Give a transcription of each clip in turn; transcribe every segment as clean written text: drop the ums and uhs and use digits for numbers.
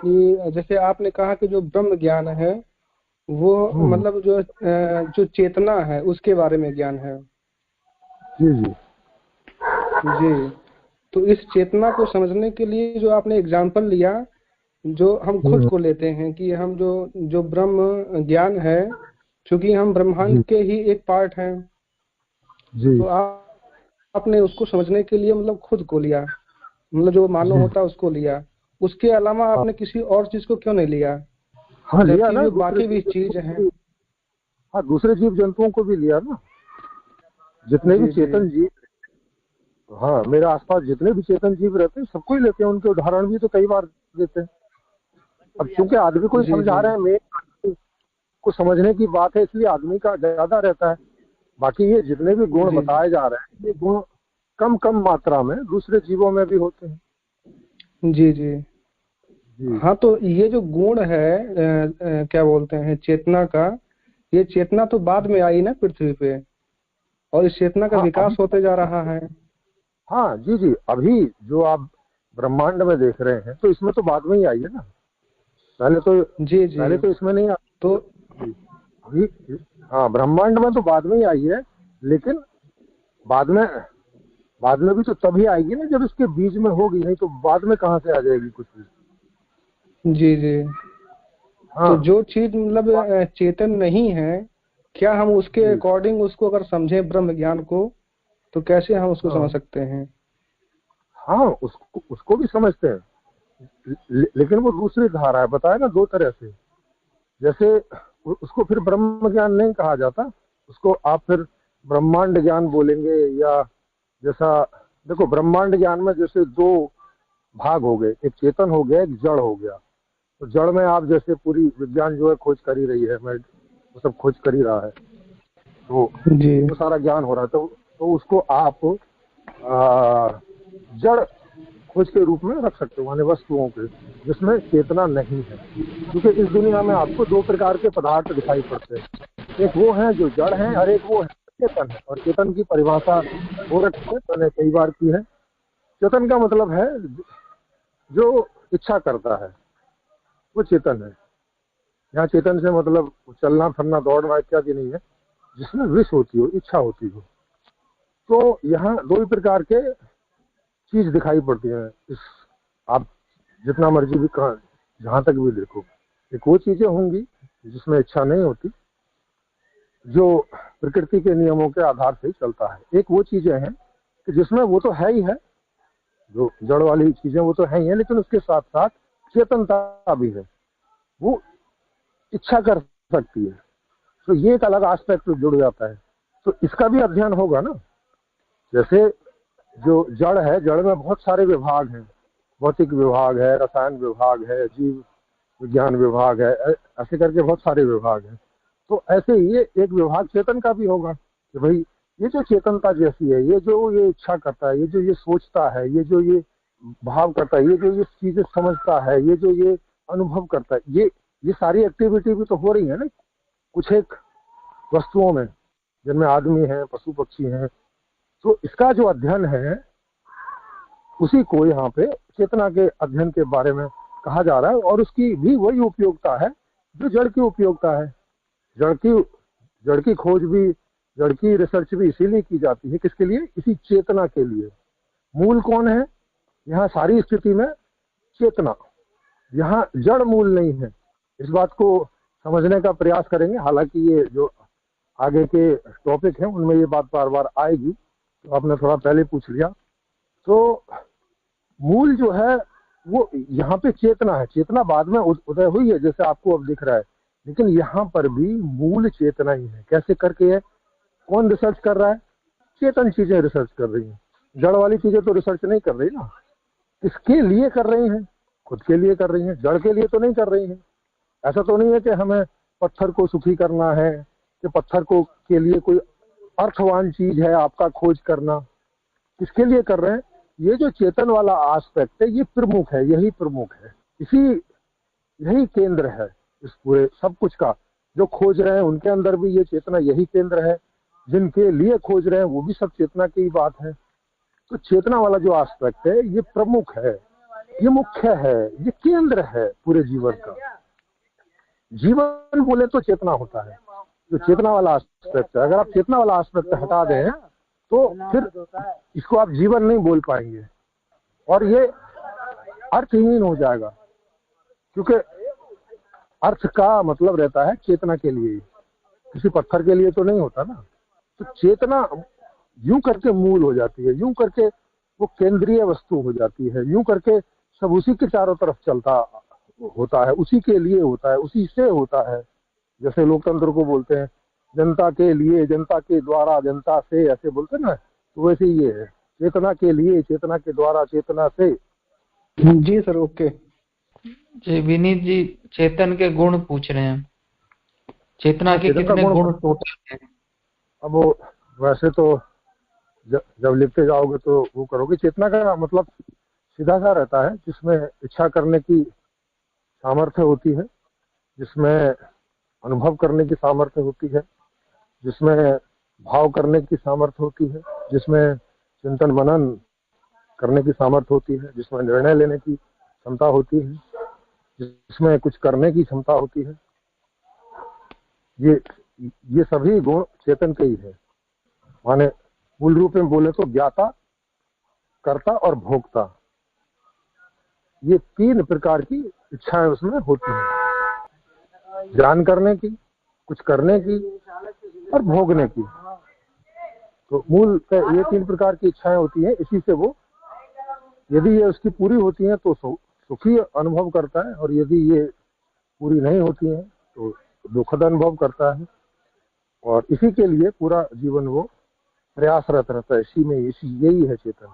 कि जैसे आपने कहा कि जो ब्रह्म ज्ञान है वो मतलब जो चेतना है उसके बारे में ज्ञान है। जी जी जी। तो इस चेतना को समझने के लिए जो आपने एग्जाम्पल लिया, जो हम खुद को लेते हैं कि हम जो जो ब्रह्म ज्ञान है, क्योंकि हम ब्रह्मांड जी के ही एक पार्ट हैं, जी तो आपने उसको समझने के लिए मतलब खुद को लिया, मतलब जो मानव जी। होता है उसको लिया। उसके अलावा हाँ आपने किसी और चीज को क्यों नहीं लिया, हाँ, लिया जबकि ना, जो दूसरे बाकी भी जीव जंतुओं चीज को हैं। भी। हाँ, दूसरे जीव जंतुओं को भी लिया ना, जितने भी जी जी चेतन जीव। हाँ, मेरे आसपास जितने भी चेतन जीव रहते हैं सबको ही लेते हैं, उनके उदाहरण भी तो कई बार देते हैं। अब चूंकि आदमी को ही जी समझा जी रहे हैं, मेन को समझने की बात है, इसलिए आदमी का ज्यादा रहता है। बाकी ये जितने भी गुण जी बताए जा रहे हैं, ये गुण कम कम मात्रा में दूसरे जीवों में भी होते हैं। जी जी। जी। हाँ, तो ये जो गुण है क्या बोलते हैं चेतना का, ये चेतना तो बाद में आई ना पृथ्वी पे, और इस चेतना का हाँ अभी, विकास होते जा रहा है। हाँ जी जी, अभी जो आप ब्रह्मांड में देख रहे हैं तो इसमें तो बाद में ही आई है ना। पहले तो जी जी। पहले तो इसमें नहीं तो जी, अभी। हाँ, ब्रह्मांड में तो बाद में ही आई है, लेकिन बाद में बाद में भी तो तभी आएगी ना जब इसके बीज में होगी, नहीं तो बाद में कहाँ से आ जाएगी कुछ भी। जी जी। तो हाँ जो चीज मतलब चेतन नहीं है, क्या हम उसके जी। अकॉर्डिंग उसको अगर समझें ब्रह्म ज्ञान को, तो कैसे हम उसको समझ हाँ सकते हैं? हाँ, उसको उसको भी समझते हैं, लेकिन वो दूसरी धारा है, बताया ना, दो तरह से। जैसे उसको फिर ब्रह्म ज्ञान नहीं कहा जाता, उसको आप फिर ब्रह्मांड ज्ञान बोलेंगे, या जैसा, देखो ब्रह्मांड ज्ञान में जैसे दो भाग हो गए, एक चेतन हो गया, एक जड़ हो गया। तो जड़ में आप जैसे पूरी विज्ञान जो है खोज कर ही रही है, मैं वो सब खोज कर ही रहा है, तो जी वो सारा ज्ञान हो रहा है। तो उसको आप जड़ खोज के रूप में रख सकते हो, माने वस्तुओं के जिसमें चेतना नहीं है। क्योंकि इस दुनिया में आपको दो प्रकार के पदार्थ दिखाई पड़ते हैं, एक वो है जो जड़ है, और एक वो है चेतन है। और चेतन की परिभाषा हो रखी है, मैंने कई बार की है। चेतन का मतलब है जो इच्छा करता है, वो चेतन है। यहाँ चेतन से मतलब चलना फिरना दौड़ना इत्यादि नहीं है, जिसमें विश होती हो, इच्छा होती हो। तो यहाँ दो ही प्रकार के चीज दिखाई पड़ती है इस, आप जितना मर्जी भी कहा, जहां तक भी देखो, एक वो चीजें होंगी जिसमें इच्छा नहीं होती, जो प्रकृति के नियमों के आधार से ही चलता है। एक वो चीजें हैं कि जिसमें वो तो है ही है, जो जड़ वाली चीजें वो तो है ही है, लेकिन उसके साथ साथ चेतनता भी है, वो इच्छा कर सकती है। तो ये एक अलग एस्पेक्ट जुड़ जाता है। तो इसका भी अध्ययन होगा ना। जैसे जो जड़ है, जड़ में बहुत सारे विभाग हैं, भौतिक विभाग है, रसायन विभाग है, जीव विज्ञान विभाग है, ऐसे करके बहुत सारे विभाग हैं। तो ऐसे ही ये एक विभाग चेतन का भी होगा कि भाई ये जो चेतनता जैसी है, ये जो ये इच्छा करता है, ये जो ये सोचता है, ये जो ये भाव करता है, ये जो ये चीजें समझता है, ये जो ये अनुभव करता है, ये सारी एक्टिविटी भी तो हो रही है ना कुछ एक वस्तुओं में, जिनमें आदमी है, पशु पक्षी हैं। तो इसका जो अध्ययन है, उसी को यहाँ पे चेतना के अध्ययन के बारे में कहा जा रहा है। और उसकी भी वही उपयोगिता है जो जड़ की उपयोगिता है। जड़ की जड़ की खोज भी, जड़ की रिसर्च भी इसीलिए की जाती है, किसके लिए? इसी चेतना के लिए। मूल कौन है यहाँ सारी स्थिति में? चेतना। यहाँ जड़ मूल नहीं है। इस बात को समझने का प्रयास करेंगे, हालांकि ये जो आगे के टॉपिक हैं उनमें ये बात बार बार आएगी, तो आपने थोड़ा पहले पूछ लिया। तो मूल जो है वो यहाँ पे चेतना है। चेतना बाद में उदय हुई है, जैसे आपको अब दिख रहा है, लेकिन यहाँ पर भी मूल चेतना ही है। कैसे करके है? कौन रिसर्च कर रहा है? चेतन चीजें रिसर्च कर रही हैं। जड़ वाली चीजें तो रिसर्च नहीं कर रही ना। किसके लिए कर रही हैं? खुद के लिए कर रही हैं, जड़ के लिए तो नहीं कर रही हैं। ऐसा तो नहीं है कि हमें पत्थर को सुखी करना है, कि पत्थर को के लिए कोई अर्थवान चीज है आपका खोज करना। किसके लिए कर रहे हैं? ये जो चेतन वाला एस्पेक्ट है, ये प्रमुख है, यही प्रमुख है, इसी यही केंद्र है इस पूरे सब कुछ का। जो खोज रहे हैं उनके अंदर भी ये चेतना यही केंद्र है, जिनके लिए खोज रहे हैं वो भी सब चेतना की ही बात है। तो चेतना वाला जो एस्पेक्ट है ये प्रमुख है, ये मुख्य है, ये केंद्र है पूरे जीवन का। जीवन बोले तो चेतना होता है, जो चेतना वाला एस्पेक्ट है। अगर आप चेतना वाला एस्पेक्ट हटा दें तो फिर इसको आप जीवन नहीं बोल पाएंगे और ये अर्थहीन हो जाएगा, क्योंकि अर्थ का मतलब रहता है चेतना के लिए, किसी पत्थर के लिए तो नहीं होता ना। तो चेतना यूं करके मूल हो जाती है, यूं करके वो केंद्रीय वस्तु हो जाती है, यूं करके सब उसी के चारों तरफ चलता होता है, उसी के लिए होता है, उसी से होता है। जैसे लोकतंत्र को बोलते हैं जनता के लिए, जनता के द्वारा, जनता से, ऐसे बोलते हैं ना, तो वैसे ये है, चेतना के लिए, चेतना के द्वारा, चेतना से। जी सर, ओके। जी विनीत जी, चेतन के गुण पूछ रहे हैं, चेतना के कितने गुण टोटल हैं? अब वो वैसे तो जब लिखते जाओगे तो वो करोगे। चेतना का मतलब सीधा सा रहता है, जिसमें इच्छा करने की सामर्थ्य होती है, जिसमें अनुभव करने की सामर्थ्य होती है, जिसमें भाव करने की सामर्थ्य होती है, जिसमें चिंतन मनन करने की सामर्थ्य होती है, जिसमें निर्णय लेने की क्षमता होती है, जिसमें कुछ करने की क्षमता होती है। ये सभी गुण चेतन के ही है। माने मूल रूप में बोले तो ज्ञाता, कर्ता और भोक्ता, ये 3 प्रकार की इच्छाएं उसमें होती हैं, ज्ञान करने की, कुछ करने की और भोगने की। तो मूल ये 3 प्रकार की इच्छाएं होती हैं। इसी से वो, यदि ये उसकी पूरी होती हैं तो सुखी अनुभव करता है, और यदि ये पूरी नहीं होती हैं तो दुखद अनुभव करता है। और इसी के लिए पूरा जीवन वो प्रयासरत रहता है, यही है चेतन।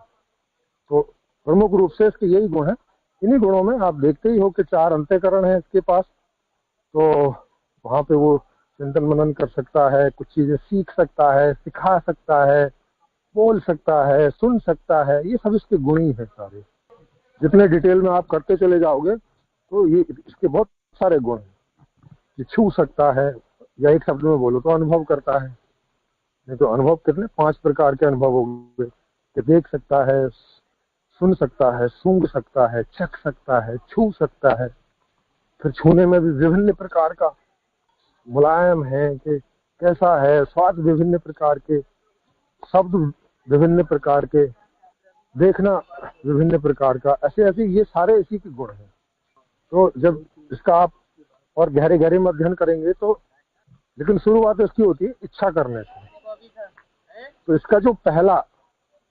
तो प्रमुख रूप से इसके यही गुण है। इन्हीं गुणों में आप देखते ही हो कि 4 अंतःकरण है इसके पास। तो वहाँ पे वो चिंतन मनन कर सकता है, कुछ चीजें सीख सकता है, सिखा सकता है, बोल सकता है, सुन सकता है। ये सब इसके गुण ही है सारे। जितने डिटेल में आप करते चले जाओगे तो ये इसके बहुत सारे गुण हैं। कि छू सकता है, या एक शब्द में बोलो तो अनुभव करता है। नहीं तो अनुभव कितने 5 प्रकार के अनुभव हो गए कि देख सकता है, सुन सकता है, सूंघ सकता है, चख सकता है, छू सकता है। फिर छूने में भी विभिन्न प्रकार का, मुलायम है कि कैसा है, स्वाद विभिन्न प्रकार के, शब्द विभिन्न प्रकार के, देखना विभिन्न प्रकार का, ऐसे ऐसे ये सारे इसी के गुण हैं। तो जब इसका आप और गहरे गहरे में अध्ययन करेंगे तो, लेकिन शुरुआत इसकी होती है इच्छा करने से। तो इसका जो पहला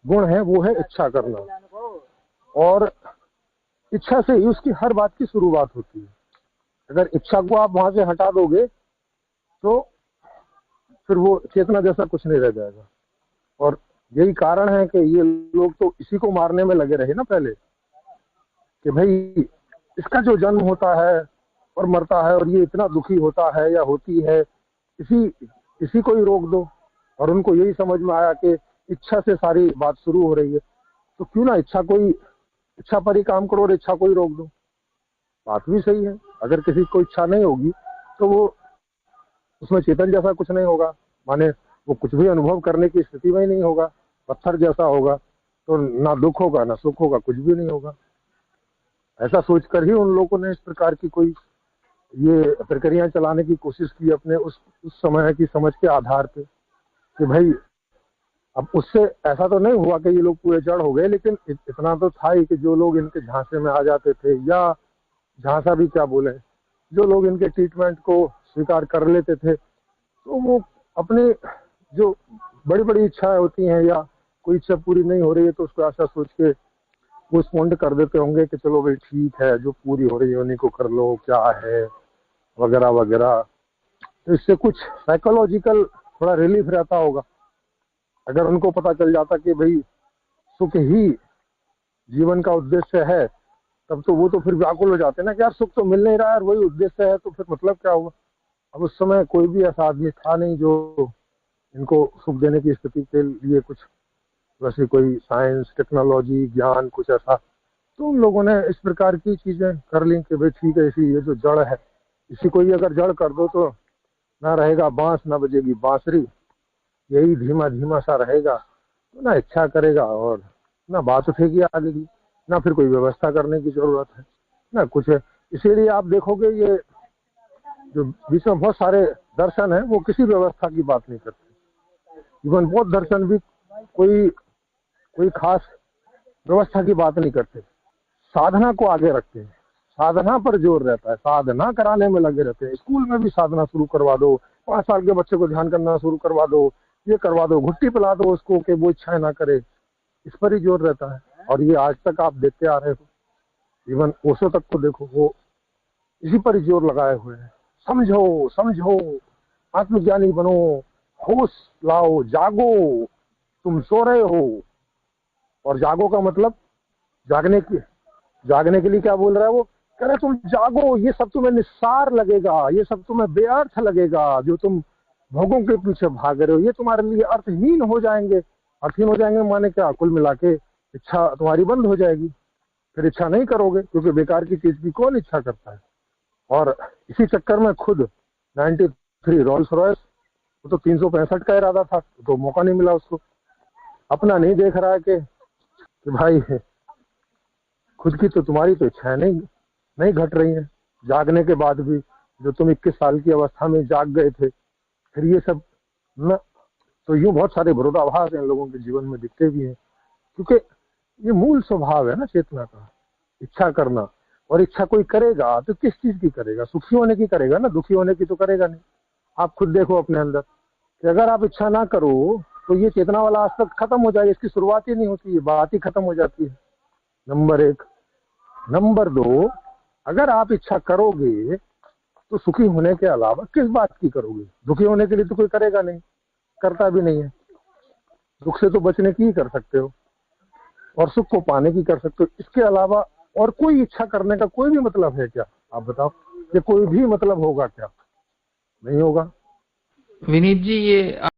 गुण है वो है इच्छा करना, और इच्छा से ही उसकी हर बात की शुरुआत होती है। अगर इच्छा को आप वहां से हटा दोगे तो फिर वो चेतना जैसा कुछ नहीं रह जाएगा। और यही कारण है कि ये लोग तो इसी को मारने में लगे रहे ना पहले, कि भाई इसका जो जन्म होता है और मरता है और ये इतना दुखी होता है या होती है, इसी को ही रोक दो। और उनको यही समझ में आया कि इच्छा से सारी बात शुरू हो रही है, तो क्यों ना इच्छा पर ही काम करो और इच्छा को ही रोक दो। बात भी सही है। अगर किसी को इच्छा नहीं होगी तो वो, उसमें चेतन जैसा कुछ नहीं होगा, माने वो कुछ भी अनुभव करने की स्थिति में ही नहीं होगा, पत्थर जैसा होगा। तो ना दुख होगा ना सुख होगा, कुछ भी नहीं होगा। ऐसा सोचकर ही उन लोगों ने इस प्रकार की कोई ये प्रक्रिया चलाने की कोशिश की अपने उस समय की समझ के आधार पे, कि भाई अब उससे ऐसा तो नहीं हुआ कि ये लोग पूरे जड़ हो गए, लेकिन इतना तो था ही कि जो लोग इनके झांसे में आ जाते थे, या झांसा भी क्या बोले, जो लोग इनके ट्रीटमेंट को स्वीकार कर लेते थे, तो वो अपने जो बड़ी बड़ी इच्छाएं होती हैं, या कोई इच्छा पूरी नहीं हो रही है तो उसको ऐसा सोच के पोस्टपोन कर देते होंगे कि चलो भाई ठीक है, जो पूरी हो रही है उन्हीं को कर लो, क्या है, वगैरह वगैरह। तो इससे कुछ साइकोलॉजिकल थोड़ा रिलीफ रहता होगा। अगर उनको पता चल जाता कि भाई सुख ही जीवन का उद्देश्य है, तब तो वो तो फिर व्याकुल हो जाते ना कि यार सुख तो मिल नहीं रहा है, वही उद्देश्य है, तो फिर मतलब क्या हुआ। अब उस समय कोई भी ऐसा आदमी था नहीं जो इनको सुख देने की स्थिति के लिए कुछ वैसे कोई साइंस, टेक्नोलॉजी, ज्ञान कुछ ऐसा। तो उन लोगों ने इस प्रकार की चीजें कर ली कि भाई ठीक है, इसी ये जो जड़ है, इसी को ही अगर जड़ कर दो तो ना रहेगा बांस, ना बजेगी बांसुरी, यही धीमा धीमा सा रहेगा, तो ना इच्छा करेगा और ना बात उठेगी आगे की। ना फिर कोई व्यवस्था करने की जरूरत है ना कुछ है। इसीलिए आप देखोगे ये जो बीच में बहुत सारे दर्शन है वो किसी व्यवस्था की बात नहीं करते। इवन बौद्ध दर्शन भी कोई खास व्यवस्था की बात नहीं करते, साधना को आगे रखते हैं, साधना पर जोर रहता है, साधना कराने में लगे रहते हैं। स्कूल में भी साधना शुरू करवा दो, 5 साल के बच्चे को ध्यान करना शुरू करवा दो, ये करवा दो, घुट्टी पिला दो उसको कि वो इच्छाएं ना करे, इस पर ही जोर रहता है। और ये आज तक आप देखते आ रहे हो, इवन ओशो तक को देखो, वो इसी पर ही जोर लगाए हुए हैं। समझो समझो, आत्मज्ञानी बनो, होश लाओ, जागो, तुम सो रहे हो। और जागो का मतलब जागने के लिए क्या बोल रहा है वो, कह रहे तुम जागो, ये सब तुम्हें निस्सार लगेगा, ये सब तुम्हें बेअर्थ लगेगा, जो तुम भोगों के पीछे भाग रहे हो ये तुम्हारे लिए अर्थहीन हो जाएंगे। अर्थहीन हो जाएंगे माने क्या, कुल मिला के इच्छा तुम्हारी बंद हो जाएगी, फिर इच्छा नहीं करोगे, क्योंकि बेकार की चीज की कौन इच्छा करता है। और इसी चक्कर में खुद 93 रोल्स रॉयस, वो तो 365 का इरादा था, तो मौका नहीं मिला उसको। अपना नहीं देख रहा है कि भाई खुद की तो तुम्हारी तो इच्छाएं नहीं घट रही हैं, जागने के बाद भी। जो तुम 21 साल की अवस्था में जाग गए थे, फिर ये सब न, तो यूं बहुत सारे विरोधाभास इन लोगों के जीवन में दिखते भी हैं, क्योंकि ये मूल स्वभाव है ना चेतना का, इच्छा करना। और इच्छा कोई करेगा तो किस चीज की करेगा, सुखी होने की करेगा ना, दुखी होने की तो करेगा नहीं। आप खुद देखो अपने अंदर कि अगर आप इच्छा ना करो तो ये चेतना वाला आस्पेक्ट खत्म हो जाएगा, इसकी शुरुआत ही नहीं होती है, बात ही खत्म हो जाती है। नंबर 1। नंबर 2, अगर आप इच्छा करोगे तो सुखी होने के अलावा किस बात की करोगे, दुखी होने के लिए तो कोई करेगा नहीं, करता भी नहीं है। दुख से तो बचने की ही कर सकते हो और सुख को पाने की कर सकते हो, इसके अलावा और कोई इच्छा करने का कोई भी मतलब है क्या? आप बताओ, ये कोई भी मतलब होगा क्या? नहीं होगा। विनीत जी, ये